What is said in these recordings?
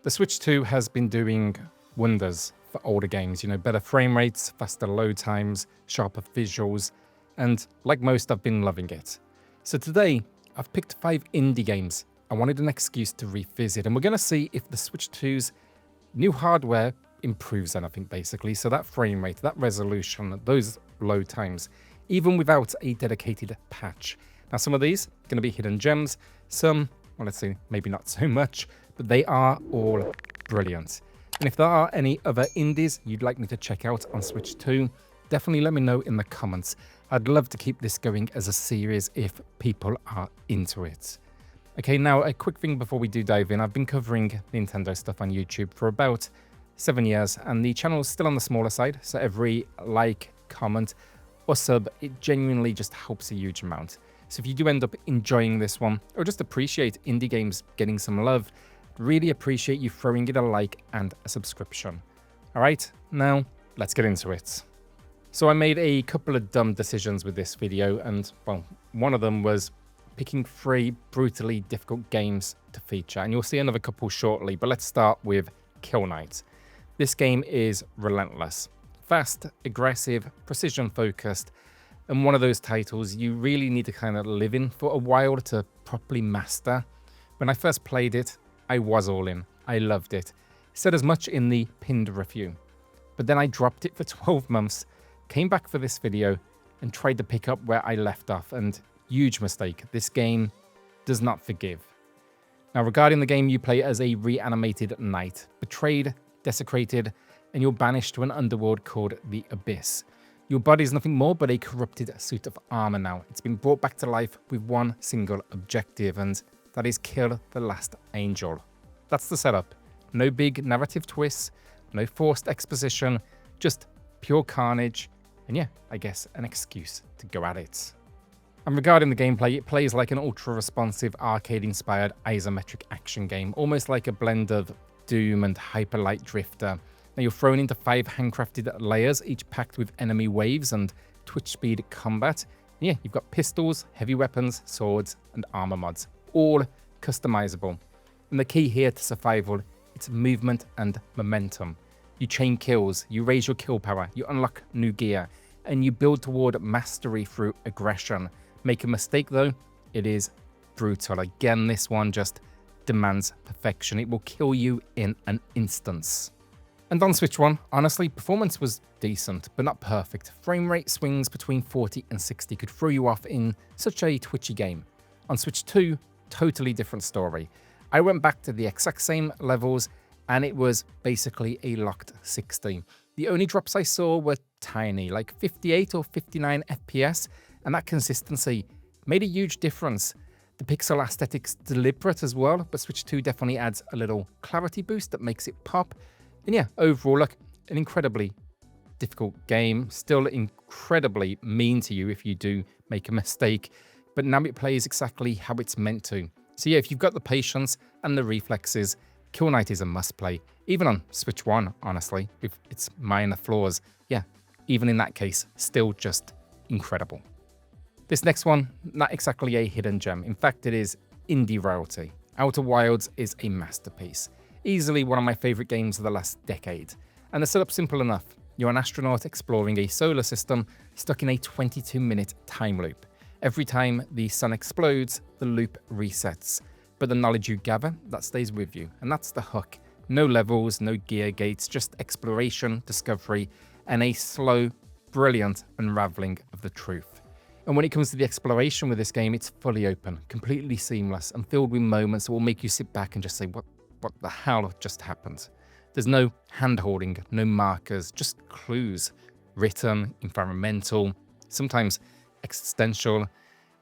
The Switch 2 has been doing wonders for older games, better frame rates, faster load times, sharper visuals, and like most, I've been loving it. So today, I've picked 5 indie games I wanted an excuse to revisit, and we're going to see if the Switch 2's new hardware improves anything, basically. So that frame rate, that resolution, those load times, even without a dedicated patch. Now, some of these are going to be hidden gems, some, well, let's see, maybe not so much, but they are all brilliant. And if there are any other indies you'd like me to check out on Switch 2, definitely let me know in the comments. I'd love to keep this going as a series if people are into it. Okay, now a quick thing before we do dive in. I've been covering Nintendo stuff on YouTube for about 7 years, and the channel is still on the smaller side, so every like, comment, or sub, it genuinely just helps a huge amount. So if you do end up enjoying this one, or just appreciate indie games getting some love, really appreciate you throwing it a like and a subscription. Alright, now let's get into it. So I made a couple of dumb decisions with this video, and well, one of them was picking 3 brutally difficult games to feature, and you'll see another couple shortly, but let's start with Kill Knight. This game is relentless, fast, aggressive, precision focused, and one of those titles you really need to kind of live in for a while to properly master. When I first played it, I was all in. I loved it. Said as much in the pinned review. But then I dropped it for 12 months, came back for this video, and tried to pick up where I left off, and huge mistake. This game does not forgive. Now, regarding the game, you play as a reanimated knight, betrayed, desecrated, and you're banished to an underworld called the Abyss. Your body is nothing more but a corrupted suit of armor now. It's been brought back to life with one single objective, and that is kill the last angel. That's the setup. No big narrative twists, no forced exposition, just pure carnage, and yeah, I guess an excuse to go at it. And regarding the gameplay, it plays like an ultra-responsive, arcade-inspired isometric action game, almost like a blend of Doom and Hyper Light Drifter. Now, you're thrown into 5 handcrafted layers, each packed with enemy waves and twitch speed combat. And yeah, you've got pistols, heavy weapons, swords, and armor mods, all customizable. And the key here to survival, it's movement and momentum. You chain kills, you raise your kill power, you unlock new gear, and you build toward mastery through aggression. Make a mistake though, it is brutal. Again, this one just demands perfection. It will kill you in an instance. And on Switch 1, honestly, performance was decent, but not perfect. Frame rate swings between 40 and 60 could throw you off in such a twitchy game. On Switch 2, totally different story. I went back to the exact same levels, and it was basically a locked 60. The only drops I saw were tiny, like 58 or 59 FPS, and that consistency made a huge difference. The pixel aesthetic's deliberate as well, but Switch 2 definitely adds a little clarity boost that makes it pop. And yeah, overall, look, an incredibly difficult game, still incredibly mean to you if you do make a mistake, but now it plays exactly how it's meant to. So yeah, if you've got the patience and the reflexes, Kill Knight is a must-play, even on Switch 1, honestly, with its minor flaws. Yeah, even in that case, still just incredible. This next one, not exactly a hidden gem. In fact, it is indie royalty. Outer Wilds is a masterpiece. Easily one of my favorite games of the last decade. And the setup's simple enough. You're an astronaut exploring a solar system stuck in a 22-minute time loop. Every time the sun explodes, the loop resets. But the knowledge you gather, that stays with you. And that's the hook. No levels, no gear gates, just exploration, discovery, and a slow, brilliant unraveling of the truth. And when it comes to the exploration with this game, it's fully open, completely seamless, and filled with moments that will make you sit back and just say, what the hell just happened? There's no hand-holding, no markers, just clues. Written, environmental, sometimes existential.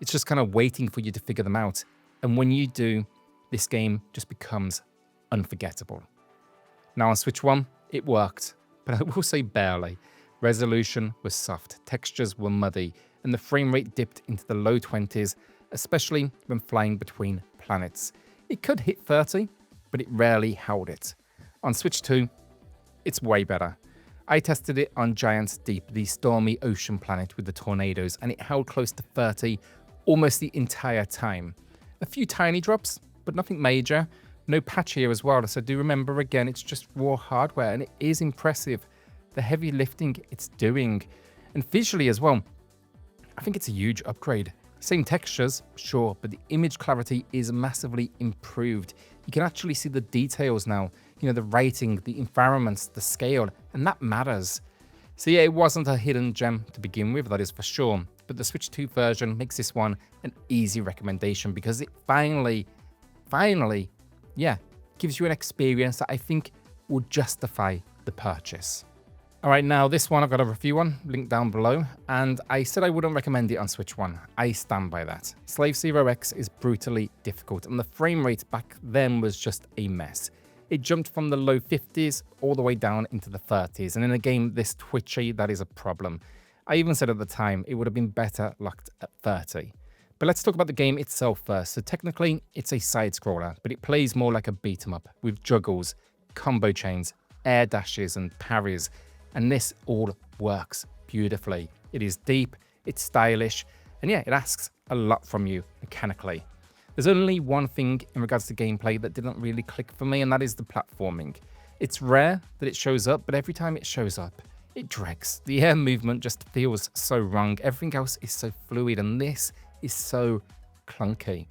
It's just kind of waiting for you to figure them out. And when you do, this game just becomes unforgettable. Now on Switch 1, it worked, but I will say barely. Resolution was soft, textures were muddy, and the frame rate dipped into the low 20s, especially when flying between planets. It could hit 30, but it rarely held it. On Switch 2, it's way better. I tested it on Giants Deep, the stormy ocean planet with the tornadoes, and it held close to 30 almost the entire time. A few tiny drops, but nothing major. No patch here as well, so do remember again, it's just raw hardware, and it is impressive, the heavy lifting it's doing. And visually as well, I think it's a huge upgrade. Same textures, sure, but the image clarity is massively improved. You can actually see the details now, the writing, the environments, the scale, and that matters. So yeah, it wasn't a hidden gem to begin with, that is for sure, but the Switch 2 version makes this one an easy recommendation because it finally, yeah, gives you an experience that I think will justify the purchase. All right, now this one I've got a review on, link down below, and I said I wouldn't recommend it on Switch 1. I stand by that. Slave Zero X is brutally difficult, and the frame rate back then was just a mess. It jumped from the low 50s all the way down into the 30s, and in a game this twitchy, that is a problem. I even said at the time it would have been better locked at 30. But let's talk about the game itself first. So technically, it's a side-scroller, but it plays more like a beat-em-up with juggles, combo chains, air dashes, and parries. And this all works beautifully. It is deep, it's stylish, and yeah, it asks a lot from you mechanically. There's only one thing in regards to gameplay that didn't really click for me, and that is the platforming. It's rare that it shows up, but every time it shows up, it drags. The air movement just feels so wrong. Everything else is so fluid, and this is so clunky.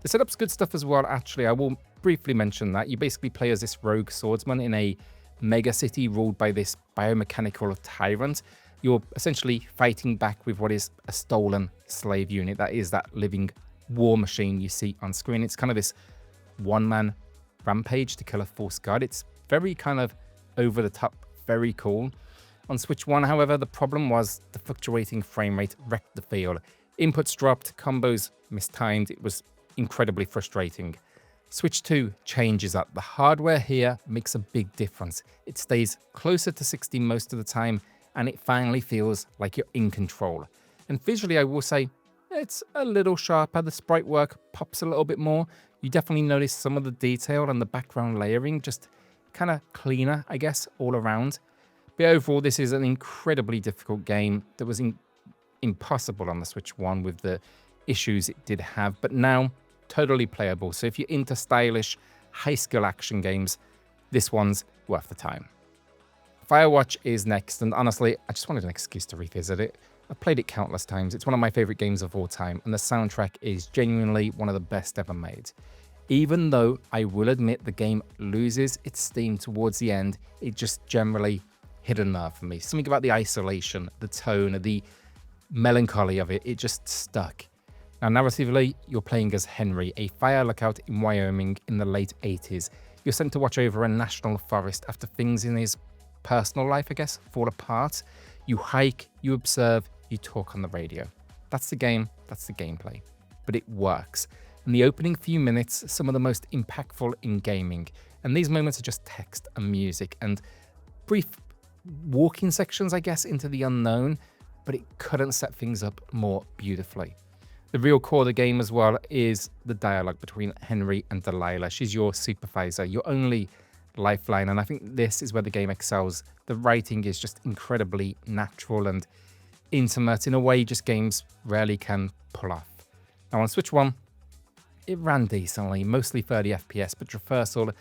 The setup's good stuff as well, actually. I will briefly mention that. You basically play as this rogue swordsman in a mega city ruled by this biomechanical tyrant. You're essentially fighting back with what is a stolen slave unit. That is that living war machine you see on screen. It's kind of this one-man rampage to kill a false god. It's very kind of over the top, very cool. On Switch 1, however, the problem was the fluctuating frame rate wrecked the feel. Inputs dropped, combos mistimed. It was incredibly frustrating. Switch 2 changes that. The hardware here makes a big difference. It stays closer to 60 most of the time, and it finally feels like you're in control. And visually, I will say, it's a little sharper. The sprite work pops a little bit more. You definitely notice some of the detail and the background layering, just kind of cleaner, I guess, all around. But overall, this is an incredibly difficult game that was impossible on the Switch 1 with the issues it did have, but now totally playable. So if you're into stylish, high-skill action games, this one's worth the time. Firewatch is next, and honestly, I just wanted an excuse to revisit it. I've played it countless times. It's one of my favorite games of all time, and the soundtrack is genuinely one of the best ever made. Even though I will admit the game loses its steam towards the end, it just generally hit a nerve for me. Something about the isolation, the tone, the melancholy of it, it just stuck. Now, narratively, you're playing as Henry, a fire lookout in Wyoming in the late 80s. You're sent to watch over a national forest after things in his personal life, I guess, fall apart. You hike, you observe, you talk on the radio. That's the game, that's the gameplay. But it works. In the opening few minutes, some of the most impactful in gaming. And these moments are just text and music and brief walking sections, I guess, into the unknown, but it couldn't set things up more beautifully. The real core of the game as well is the dialogue between Henry and Delilah. She's your supervisor, your only lifeline, and I think this is where the game excels. The writing is just incredibly natural and intimate in a way just games rarely can pull off. Now on Switch 1, it ran decently, mostly 30 FPS, but traversal,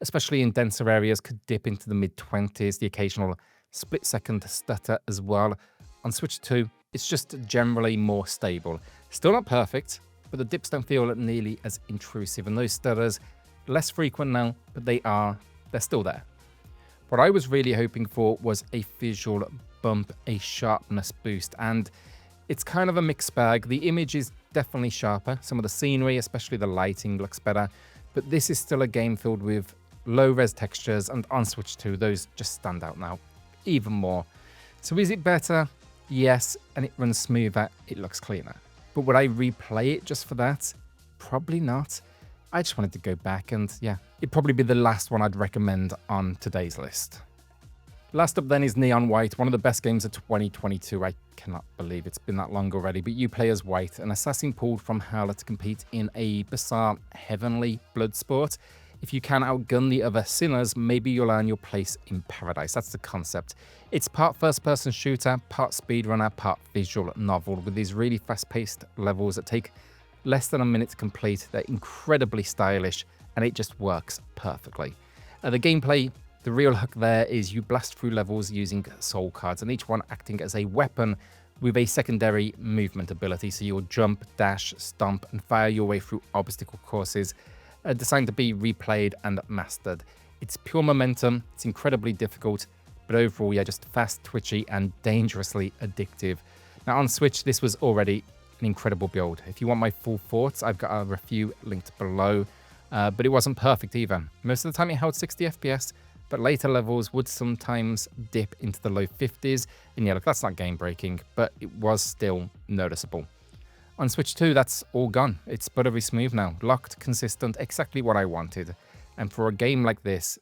especially in denser areas, could dip into the mid-20s, the occasional split-second stutter as well. On Switch 2, it's just generally more stable. Still not perfect, but the dips don't feel nearly as intrusive, and those stutters, less frequent now, but they're still there. What I was really hoping for was a visual bump, a sharpness boost, and it's kind of a mixed bag. The image is definitely sharper. Some of the scenery, especially the lighting, looks better, but this is still a game filled with low-res textures, and on Switch 2, those just stand out now even more. So is it better? Yes, and it runs smoother, it looks cleaner. But would I replay it just for that? Probably not. I just wanted to go back and yeah, it'd probably be the last one I'd recommend on today's list. Last up then is Neon White, one of the best games of 2022. I cannot believe it's been that long already, but you play as White, an assassin pulled from hell to compete in a bizarre heavenly blood sport. If you can outgun the other sinners, maybe you'll earn your place in paradise. That's the concept. It's part first-person shooter, part speedrunner, part visual novel, with these really fast-paced levels that take less than a minute to complete. They're incredibly stylish and it just works perfectly. The gameplay, the real hook there is you blast through levels using soul cards, and each one acting as a weapon with a secondary movement ability. So you'll jump, dash, stomp, and fire your way through obstacle courses designed to be replayed and mastered. It's pure momentum, it's incredibly difficult, but overall, yeah, just fast, twitchy, and dangerously addictive. Now on Switch, this was already an incredible build. If you want my full thoughts, I've got a review linked below, but it wasn't perfect either. Most of the time it held 60 FPS, but later levels would sometimes dip into the low 50s, and yeah, look, that's not game breaking, but it was still noticeable. On Switch 2, that's all gone. It's buttery smooth now, locked, consistent, exactly what I wanted. And for a game like this,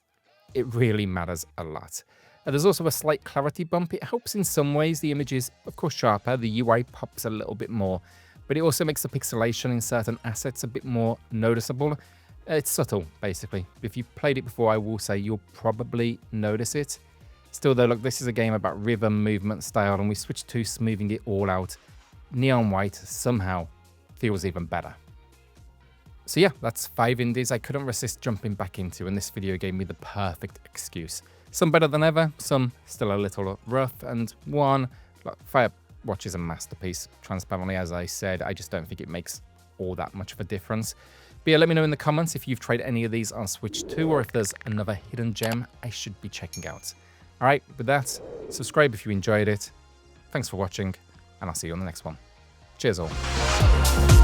it really matters a lot. There's also a slight clarity bump. It helps in some ways. The image is, of course, sharper. The UI pops a little bit more, but it also makes the pixelation in certain assets a bit more noticeable. It's subtle, basically. If you've played it before, I will say you'll probably notice it. Still though, look, this is a game about rhythm, movement, style, and we switched to smoothing it all out. Neon white somehow feels even better. So yeah, that's 5 indies I couldn't resist jumping back into, and this video gave me the perfect excuse. Some better than ever, some still a little rough, and one, like, Firewatch is a masterpiece. Transparently, as I said, I just don't think it makes all that much of a difference. But yeah, let me know in the comments if you've tried any of these on Switch 2, or if there's another hidden gem I should be checking out. Alright, with that, subscribe if you enjoyed it. Thanks for watching, and I'll see you on the next one. Cheers all.